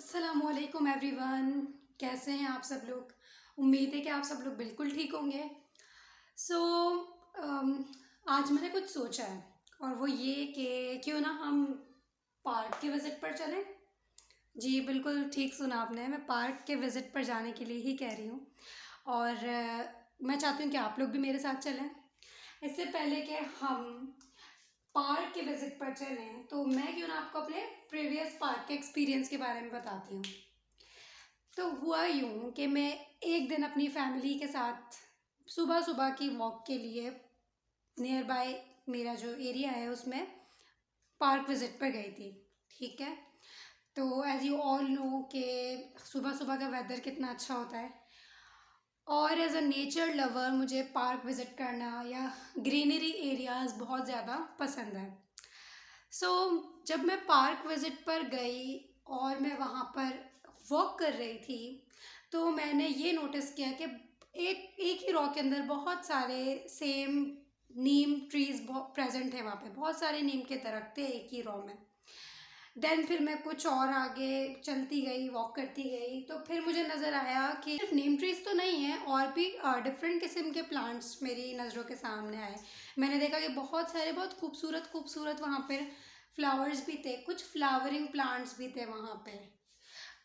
अस्सलामुअलैकुम एवरीवन। कैसे हैं आप सब लोग? उम्मीद है कि आप सब लोग बिल्कुल ठीक होंगे। सो आज मैंने कुछ सोचा है और वो ये कि क्यों ना हम पार्क के विज़िट पर चलें। जी बिल्कुल ठीक सुना आपने, मैं पार्क के विज़िट पर जाने के लिए ही कह रही हूँ। और मैं चाहती हूँ कि आप लोग भी मेरे साथ चलें। इससे पहले कि हम पार्क के विज़िट पर चलें तो मैं क्यों ना आपको अपने प्रीवियस पार्क के एक्सपीरियंस के बारे में बताती हूँ। तो हुआ यूँ कि मैं एक दिन अपनी फैमिली के साथ सुबह सुबह की वॉक के लिए नियर बाय मेरा जो एरिया है उसमें पार्क विज़िट पर गई थी। ठीक है, तो एज़ यू ऑल नो कि सुबह सुबह का वेदर कितना अच्छा होता है और एज़ अ नेचर लवर मुझे पार्क विज़िट करना या ग्रीनरी एरियाज़ बहुत ज़्यादा पसंद है। सो जब मैं पार्क विज़िट पर गई और मैं वहाँ पर वॉक कर रही थी तो मैंने ये नोटिस किया कि एक एक ही रॉ के अंदर बहुत सारे सेम नीम ट्रीज प्रेजेंट है। वहाँ पे बहुत सारे नीम के दरख्त थे एक ही रॉ में। देन फिर मैं कुछ और आगे चलती गई, वॉक करती गई, तो फिर मुझे नज़र आया कि सिर्फ नीम ट्रीज तो नहीं है और भी डिफरेंट किस्म के प्लांट्स मेरी नज़रों के सामने आए। मैंने देखा कि बहुत सारे बहुत खूबसूरत खूबसूरत वहाँ पर फ्लावर्स भी थे, कुछ फ्लावरिंग प्लांट्स भी थे वहाँ पे।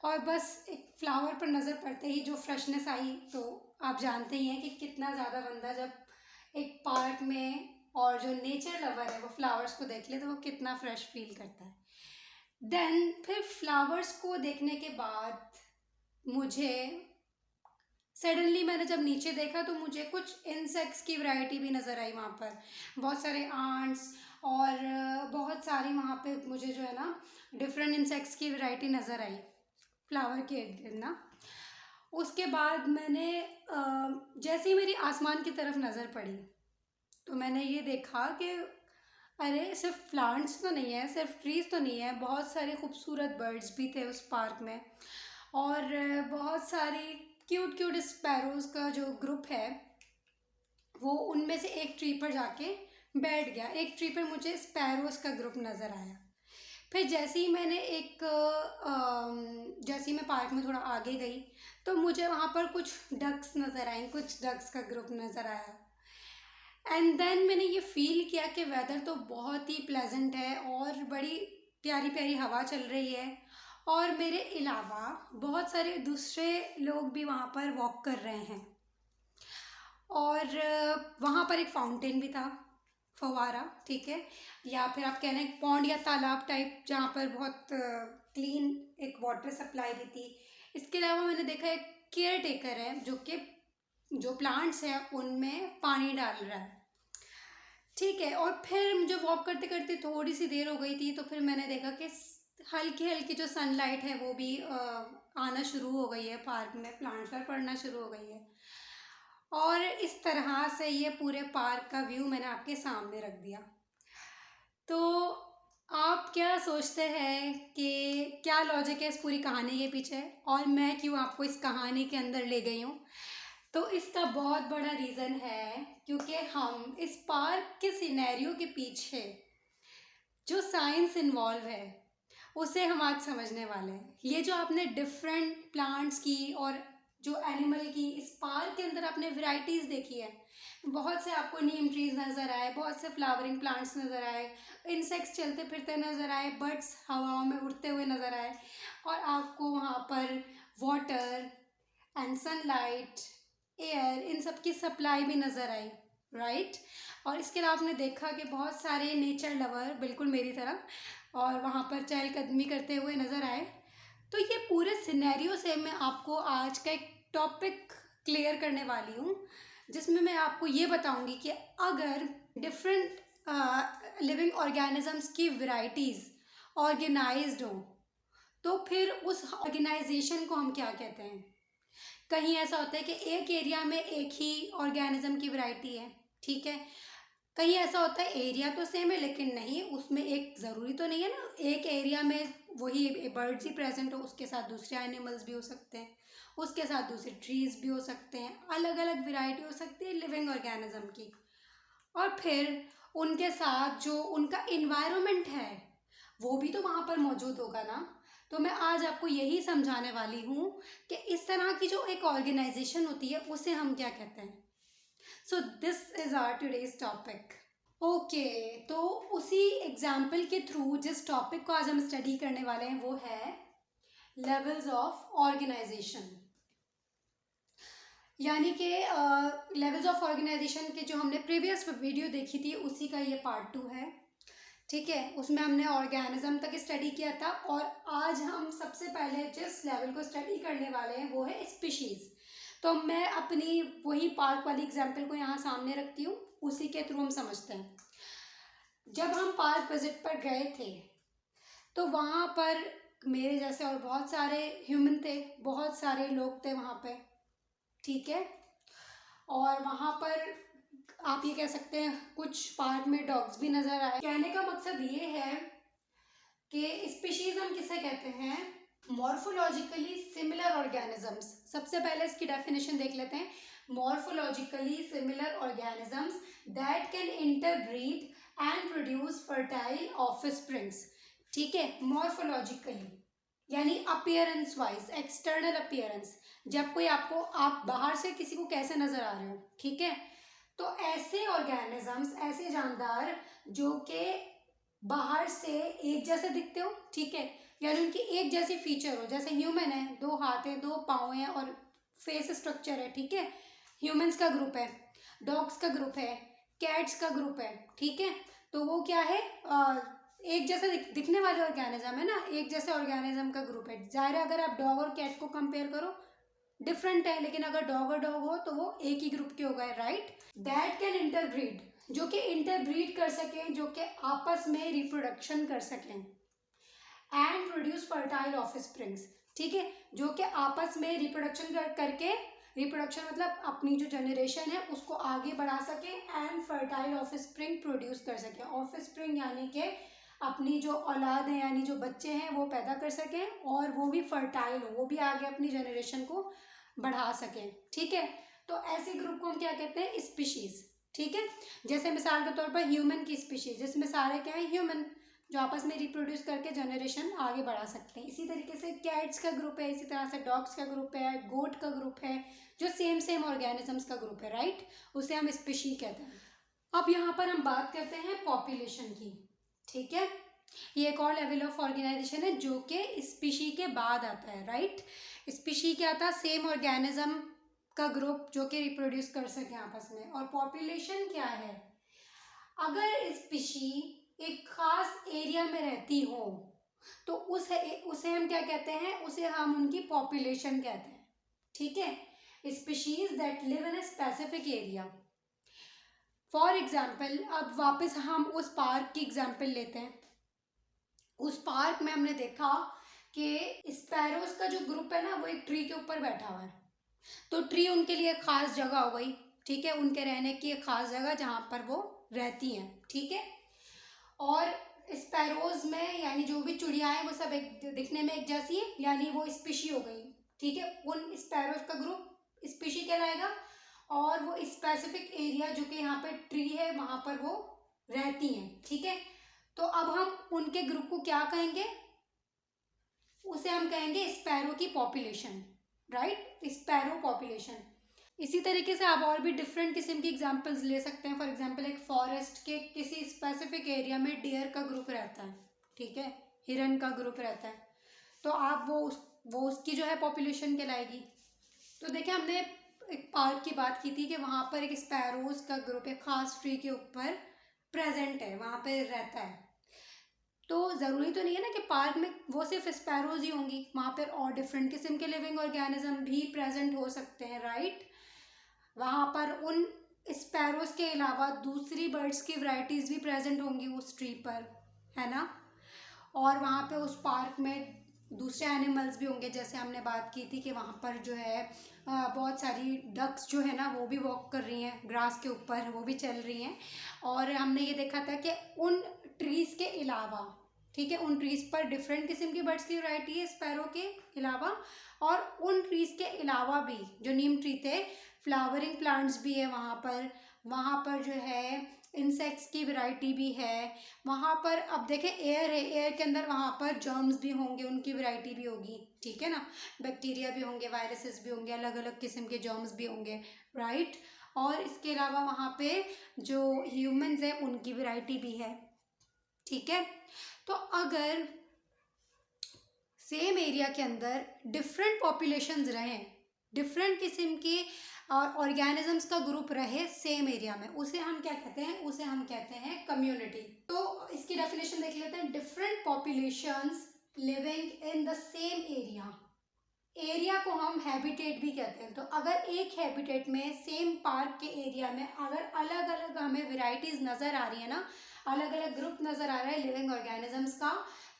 और बस एक फ्लावर पर नज़र पड़ते ही जो फ्रेशनेस आई, तो आप जानते ही हैं कि कितना ज़्यादा बंदा जब एक पार्क में और जो नेचर लवर है वो फ्लावर्स को देख ले तो वो कितना फ्रेश फील करता है। देन फिर फ्लावर्स को देखने के बाद मुझे सडनली मैंने जब नीचे देखा तो मुझे कुछ इंसेक्ट्स की वैरायटी भी नज़र आई वहाँ पर। बहुत सारे आंट्स और बहुत सारी वहाँ पे मुझे जो है ना डिफरेंट इंसेक्ट्स की वैरायटी नज़र आई फ्लावर के इर्द गिर्द ना। उसके बाद मैंने जैसे ही मेरी आसमान की तरफ नज़र पड़ी तो मैंने ये देखा कि अरे सिर्फ प्लांट्स तो नहीं है, सिर्फ ट्रीज तो नहीं है, बहुत सारे खूबसूरत बर्ड्स भी थे उस पार्क में। और बहुत सारी क्यूट क्यूट स्पैरोज का जो ग्रुप है वो उनमें से एक ट्री पर जाके बैठ गया। एक ट्री पर मुझे स्पैरोज का ग्रुप नज़र आया। फिर जैसे ही मैंने जैसे ही मैं पार्क में थोड़ा आगे गई तो मुझे वहाँ पर कुछ डक्स नज़र आई, कुछ डक्स का ग्रुप नज़र आया। एंड देन मैंने ये फील किया कि वेदर तो बहुत ही प्लेजेंट है और बड़ी प्यारी प्यारी हवा चल रही है और मेरे अलावा बहुत सारे दूसरे लोग भी वहाँ पर वॉक कर रहे हैं। और वहाँ पर एक फाउंटेन भी था, फव्वारा, ठीक है, या फिर आप कह रहे हैं पॉन्ड या तालाब टाइप, जहाँ पर बहुत क्लीन एक वाटर सप्लाई भी थी। इसके अलावा मैंने देखा एक केयर टेकर है जो कि जो प्लांट्स है उनमें पानी डाल रहा है। ठीक है, और फिर मुझे वॉक करते करते थोड़ी सी देर हो गई थी तो फिर मैंने देखा कि हल्की हल्की जो सनलाइट है वो भी आना शुरू हो गई है पार्क में, प्लांट्स पर पड़ना शुरू हो गई है। और इस तरह से ये पूरे पार्क का व्यू मैंने आपके सामने रख दिया। तो आप क्या सोचते हैं कि क्या लॉजिक है इस पूरी कहानी के पीछे और मैं क्यों आपको इस कहानी के अंदर ले गई हूँ? तो इसका बहुत बड़ा रीज़न है क्योंकि हम इस पार्क के सिनेरियो के पीछे जो साइंस इन्वॉल्व है उसे हम आज समझने वाले हैं। ये जो आपने डिफरेंट प्लांट्स की और जो एनिमल की इस पार्क के अंदर आपने वैरायटीज़ देखी है, बहुत से आपको नीम ट्रीज नज़र आए, बहुत से फ्लावरिंग प्लांट्स नज़र आए, इंसेक्ट्स चलते फिरते नज़र आए, बर्ड्स हवाओं में उड़ते हुए नज़र आए और आपको वहाँ पर वाटर एंड सनलाइट, एयर, इन सब की सप्लाई भी नज़र आई, राइट। और इसके अलावा आपने देखा कि बहुत सारे नेचर लवर बिल्कुल मेरी तरह और वहाँ पर चहलकदमी करते हुए नज़र आए। तो ये पूरे सिनेरियो से मैं आपको आज का एक टॉपिक क्लियर करने वाली हूँ जिसमें मैं आपको ये बताऊँगी कि अगर डिफरेंट लिविंग ऑर्गेनिजम्स की वैरायटीज़ ऑर्गेनाइज्ड हो तो फिर उस ऑर्गेनाइजेशन को हम क्या कहते हैं। कहीं ऐसा होता है कि एक एरिया में एक ही ऑर्गेनिज्म की वैरायटी है, ठीक है, कहीं ऐसा होता है एरिया तो सेम है लेकिन नहीं, उसमें एक ज़रूरी तो नहीं है ना एक एरिया में वही बर्ड्स ही प्रेजेंट हो, उसके साथ दूसरे एनिमल्स भी हो सकते हैं, उसके साथ दूसरे ट्रीज भी हो सकते हैं, अलग अलग वैरायटी हो सकती है लिविंग ऑर्गेनिज्म की। और फिर उनके साथ जो उनका इन्वायरमेंट है वो भी तो वहाँ पर मौजूद होगा ना। तो मैं आज आपको यही समझाने वाली हूँ कि इस तरह की जो एक ऑर्गेनाइजेशन होती है उसे हम क्या कहते हैं। So this is our today's topic. Okay, तो उसी एग्जाम्पल के थ्रू जिस टॉपिक को आज हम स्टडी करने वाले हैं वो है लेवल्स ऑफ ऑर्गेनाइजेशन। यानी कि लेवल्स ऑफ ऑर्गेनाइजेशन के जो हमने प्रीवियस वीडियो देखी थी उसी का ये पार्ट 2 है। ठीक है, उसमें हमने ऑर्गेनिज्म तक स्टडी किया था और आज हम सबसे पहले जिस लेवल को स्टडी करने वाले हैं वो है स्पीशीज। तो मैं अपनी वही पार्क वाली एग्जाम्पल को यहाँ सामने रखती हूँ, उसी के थ्रू हम समझते हैं। जब हम पार्क विजिट पर गए थे तो वहाँ पर मेरे जैसे और बहुत सारे ह्यूमन थे, बहुत सारे लोग थे वहाँ पे। ठीक है, और वहाँ पर आप ये कह सकते हैं कुछ पार्क में डॉग्स भी नजर आए। कहने का मकसद ये है कि स्पीशीज हम किसे कहते हैं, मॉर्फोलॉजिकली सिमिलर ऑर्गेनिजम्स। सबसे पहले इसकी डेफिनेशन देख लेते हैं। Morphologically similar organisms that can interbreed and produce fertile offsprings. ठीक है, मॉर्फोलॉजिकली यानी अपीयरेंस वाइज, एक्सटर्नल अपीयरेंस। जब कोई आपको, आप बाहर से किसी को कैसे नजर आ रहे हो, ठीक है, तो ऐसे ऑर्गेनिजम्स, ऐसे जानदार जो कि बाहर से एक जैसे दिखते हो, ठीक है, यानी उनकी एक जैसी फीचर हो। जैसे ह्यूमन है, 2 हाथ है, 2 पाँव हैं और फेस स्ट्रक्चर है। ठीक है, ह्यूमंस का ग्रुप है, डॉग्स का ग्रुप है, कैट्स का ग्रुप है। ठीक है, तो वो क्या है, एक जैसे दिखने वाले ऑर्गेनिज्म है ना, एक जैसे ऑर्गेनिज्म का ग्रुप है। जाहिर है अगर आप डॉग और कैट को कंपेयर करो डिफरेंट है, लेकिन अगर डॉग और डॉग हो तो वो एक ही ग्रुप के हो गए, राइट। दैट कैन इंटरब्रीड, जो कि इंटरब्रीड कर सकें, जो कि आपस में रिप्रोडक्शन कर सकें, एंड प्रोड्यूस फर्टाइल ऑफस्प्रिंग्स। ठीक है, जो कि आपस में रिप्रोडक्शन करके, रिप्रोडक्शन मतलब अपनी जो जनरेशन है उसको आगे बढ़ा सके, एंड फर्टाइल ऑफस्प्रिंग प्रोड्यूस कर सके। ऑफस्प्रिंग यानी कि अपनी जो औलाद है, यानी जो बच्चे हैं वो पैदा कर सकें और वो भी फर्टाइल हो, वो भी आगे अपनी जनरेशन को बढ़ा सकें। ठीक है, तो ऐसे ग्रुप को हम क्या कहते हैं, स्पीशीज। ठीक है, जैसे मिसाल के तौर पर ह्यूमन की स्पीशीज, जिसमें सारे क्या है, ह्यूमन, जो आपस में रिप्रोड्यूस करके जनरेशन आगे बढ़ा सकते हैं। इसी तरीके से कैट्स का ग्रुप है, इसी तरह से डॉग्स का ग्रुप है, गोट का ग्रुप है, जो सेम ऑर्गेनिजम्स का ग्रुप है, राइट, उसे हम स्पीशी कहते हैं। अब यहाँ पर हम बात करते हैं पॉपुलेशन की। ठीक है, ये एक और लेवल ऑफ ऑर्गेनाइजेशन है जो कि स्पीशी के बाद आता है, राइट। स्पीशी क्या था, सेम ऑर्गेनिज्म का ग्रुप जो कि रिप्रोड्यूस कर सके आपस में। और पॉपुलेशन क्या है, अगर स्पीशी एक खास एरिया में रहती हो तो उसे हम क्या कहते हैं, उसे हम उनकी पॉपुलेशन कहते हैं। ठीक है, species that live in a specific area. For example, अब वापस हम उस पार्क की एग्जाम्पल लेते हैं। उस पार्क में हमने देखा कि स्पैरोज का जो ग्रुप है ना वो एक ट्री के ऊपर बैठा हुआ है। तो ट्री उनके लिए एक खास जगह हो गई। ठीक है, उनके रहने की एक खास जगह जहाँ पर वो रहती हैं। ठीक है, और स्पैरोज में यानी जो भी चिड़िया है वो सब एक दिखने में एक जैसी है, यानी वो स्पीशी हो गई। ठीक है, उन स्पैरोज का ग्रुप स्पीशी कहलाएगा और वो स्पेसिफिक एरिया जो कि यहाँ पे ट्री है वहां पर वो रहती हैं। ठीक है, तो अब हम उनके ग्रुप को क्या कहेंगे, उसे हम कहेंगे स्पैरो की पॉपुलेशन, राइट, स्पैरो पॉपुलेशन। इसी तरीके से आप और भी डिफरेंट किस्म की एग्जांपल्स ले सकते हैं। फॉर एग्जांपल, एक फॉरेस्ट के किसी स्पेसिफिक एरिया में डियर का ग्रुप रहता है, ठीक है, हिरन का ग्रुप रहता है, तो आप वो उसकी जो है पॉपुलेशन कहलाएगी। तो देखिए, हमने एक पार्क की बात की थी कि वहाँ पर एक स्पैरोज का ग्रुप एक खास ट्री के ऊपर प्रेजेंट है, वहाँ पे रहता है। तो ज़रूरी तो नहीं है ना कि पार्क में वो सिर्फ स्पैरोज ही होंगी, वहाँ पर और डिफरेंट किस्म के लिविंग ऑर्गेनिज्म भी प्रेजेंट हो सकते हैं, राइट। वहाँ पर उन स्पैरोज के अलावा दूसरी बर्ड्स की वैरायटीज़ भी प्रेजेंट होंगी उस ट्री पर, है ना। और वहाँ पे उस पार्क में दूसरे एनिमल्स भी होंगे, जैसे हमने बात की थी कि वहाँ पर जो है बहुत सारी डक्स जो है ना वो भी वॉक कर रही हैं ग्रास के ऊपर, वो भी चल रही हैं। और हमने ये देखा था कि उन ट्रीज़ के अलावा, ठीक है, उन ट्रीज़ पर डिफरेंट किस्म की बर्ड्स की वैरायटी है स्पैरो के अलावा, और उन ट्रीज़ के अलावा भी जो नीम ट्री थे, फ्लावरिंग प्लांट्स भी है वहाँ पर। वहाँ पर जो है इंसेक्ट्स की वैरायटी भी है वहाँ पर। अब देखें एयर है, एयर के अंदर वहाँ पर जर्म्स भी होंगे, उनकी वैरायटी भी होगी, ठीक है ना। बैक्टीरिया भी होंगे, वायरसेस भी होंगे, अलग अलग किस्म के जर्म्स भी होंगे, राइट। और इसके अलावा वहाँ पे जो ह्यूमंस हैं उनकी वैरायटी भी है, ठीक है। तो अगर सेम एरिया के अंदर डिफरेंट पॉपुलेशंस रहें, डिफरेंट किस्म के ऑर्गेनिजम्स का ग्रुप रहे सेम एरिया में, उसे हम क्या कहते हैं, उसे हम कहते हैं कम्युनिटी। तो इसकी डेफिनेशन देख लेते हैं। Different populations living in the same area, area को हम हैबिटेट भी कहते हैं। तो अगर एक हैबिटेट में सेम पार्क के एरिया में अगर अलग अलग हमें वेराइटीज नजर आ रही है ना, अलग अलग ग्रुप नजर आ रहा है लिविंग ऑर्गेनिजम्स का,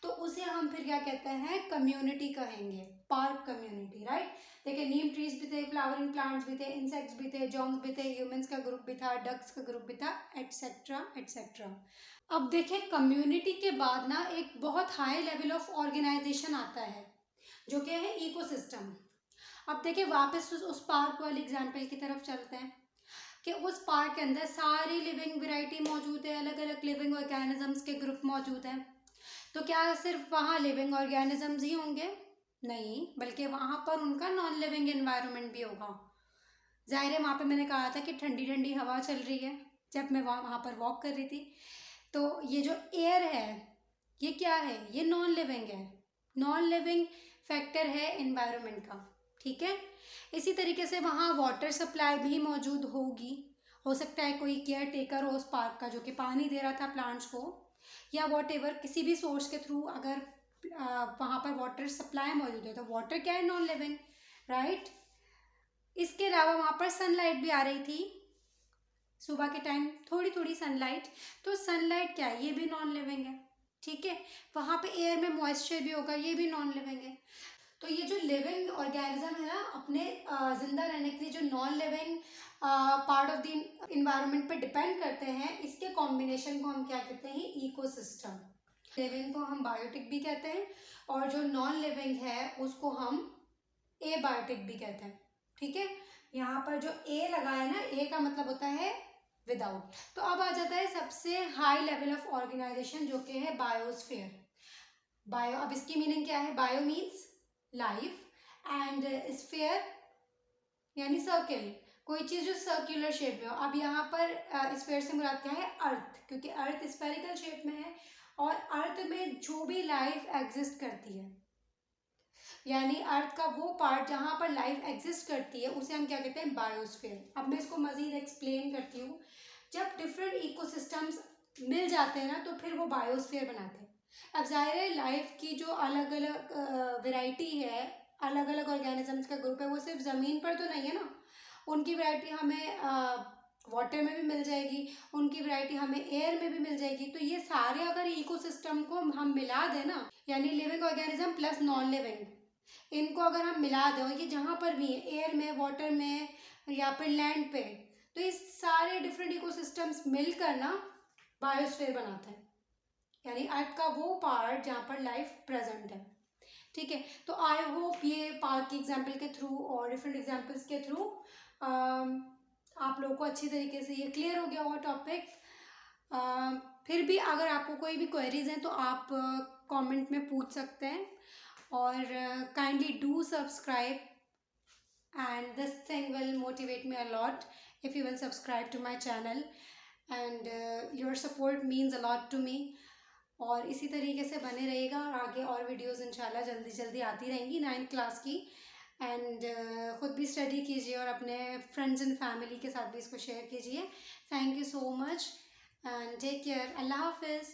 तो उसे हम फिर क्या कहते हैं, कम्युनिटी कहेंगे, पार्क कम्युनिटी, राइट। देखिए नीम ट्रीज भी थे, फ्लावरिंग प्लांट्स भी थे, इंसेक्ट्स भी थे, जॉन्स भी थे, ह्यूमंस का ग्रुप भी था, डक्स का ग्रुप भी था, एटसेट्रा एटसेट्रा। अब देखें कम्युनिटी के बाद ना एक बहुत हाई लेवल ऑफ ऑर्गेनाइजेशन आता है जो क्या है, इकोसिस्टम। अब देखिए वापस उस पार्क वाले एग्जाम्पल की तरफ चलते हैं कि उस पार्क के अंदर सारी लिविंग वैरायटी मौजूद है, अलग अलग लिविंग ऑर्गेनिजम्स के ग्रुप मौजूद हैं। तो क्या सिर्फ वहाँ लिविंग ऑर्गेनिजम्स ही होंगे? नहीं, बल्कि वहाँ पर उनका नॉन लिविंग एनवायरनमेंट भी होगा। जाहिर है वहाँ पे मैंने कहा था कि ठंडी ठंडी हवा चल रही है जब मैं वहाँ पर वॉक कर रही थी, तो ये जो एयर है ये क्या है, ये नॉन लिविंग है, नॉन लिविंग फैक्टर है एनवायरनमेंट का, ठीक है। इसी तरीके से वहाँ वाटर सप्लाई भी मौजूद होगी। हो सकता है कोई केयर टेकर हो उस पार्क का जो कि पानी दे रहा था प्लांट्स को, या वॉट एवर किसी भी सोर्स के थ्रू अगर वहाँ पर वाटर सप्लाई मौजूद है, तो वाटर क्या है, नॉन लिविंग, राइट। इसके अलावा वहाँ पर सनलाइट भी आ रही थी सुबह के टाइम, थोड़ी थोड़ी सनलाइट। तो सनलाइट क्या है, ये भी नॉन लिविंग है, ठीक है। वहाँ पे एयर में मॉइस्चर भी होगा, ये भी नॉन लिविंग है। तो ये जो लिविंग ऑर्गेनिज्म है ना, अपने जिंदा रहने के लिए जो non living part of the environment पे डिपेंड करते हैं, इसके कॉम्बिनेशन को हम क्या कहते हैं, इकोसिस्टम। लिविंग को हम बायोटिक भी कहते हैं और जो नॉन लिविंग है उसको हम एबायोटिक भी कहते हैं, ठीक है। यहाँ पर जो ए लगा है ना, ए का मतलब होता है विदाउट। तो अब आ जाता है सबसे हाई लेवल ऑफ ऑर्गेनाइजेशन जो कि है बायोस्फीयर। बायो, अब इसकी मीनिंग क्या है, bio means life and sphere यानी सर्किल, कोई चीज जो सर्कुलर शेप में हो। अब यहाँ पर स्फीयर से मुराद क्या है, अर्थ, क्योंकि अर्थ स्फेरिकल शेप में है और अर्थ में जो भी लाइफ एग्जिस्ट करती है, यानी अर्थ का वो पार्ट जहाँ पर लाइफ एग्जिस्ट करती है, उसे हम क्या कहते हैं, बायोस्फीयर। अब मैं इसको मजीद एक्सप्लेन करती हूँ। जब डिफरेंट इकोसिस्टम्स मिल जाते हैं ना, तो फिर वो बायोस्फीयर बनाते हैं। अब जाहिर है लाइफ की जो अलग अलग वैरायटी है, अलग अलग ऑर्गेनिजम्स का ग्रुप है, वो सिर्फ ज़मीन पर तो नहीं है ना, उनकी वैरायटी हमें वाटर में भी मिल जाएगी, उनकी वैरायटी हमें एयर में भी मिल जाएगी। तो ये सारे अगर इकोसिस्टम को हम मिला दें ना, यानी living organism plus non living, इनको अगर हम मिला दें, ये जहाँ पर भी है, एयर में, वाटर में या फिर लैंड पे, तो ये सारे डिफरेंट इकोसिस्टम्स मिलकर ना बायोस्फीयर बनाते हैं, यानी अर्थ का वो पार्ट जहाँ पर लाइफ प्रेजेंट है, ठीक है। तो आई होप ये पार्क की एग्जाम्पल के थ्रू और डिफरेंट एग्जाम्पल्स के थ्रू आप लोगों को अच्छी तरीके से ये क्लियर हो गया होगा टॉपिक। फिर भी अगर आपको कोई भी क्वेरीज हैं तो आप कमेंट में पूछ सकते हैं, और kindly do subscribe, and this thing will motivate me a lot if you will subscribe to my channel, and your support means a lot to me। और इसी तरीके से बने रहेगा और आगे और वीडियोस इंशाल्लाह जल्दी जल्दी आती रहेंगी 9th क्लास की। एंड ख़ुद भी स्टडी कीजिए और अपने फ्रेंड्स एंड फैमिली के साथ भी इसको शेयर कीजिए। Thank you so much and take care. अल्लाह हाफिज़।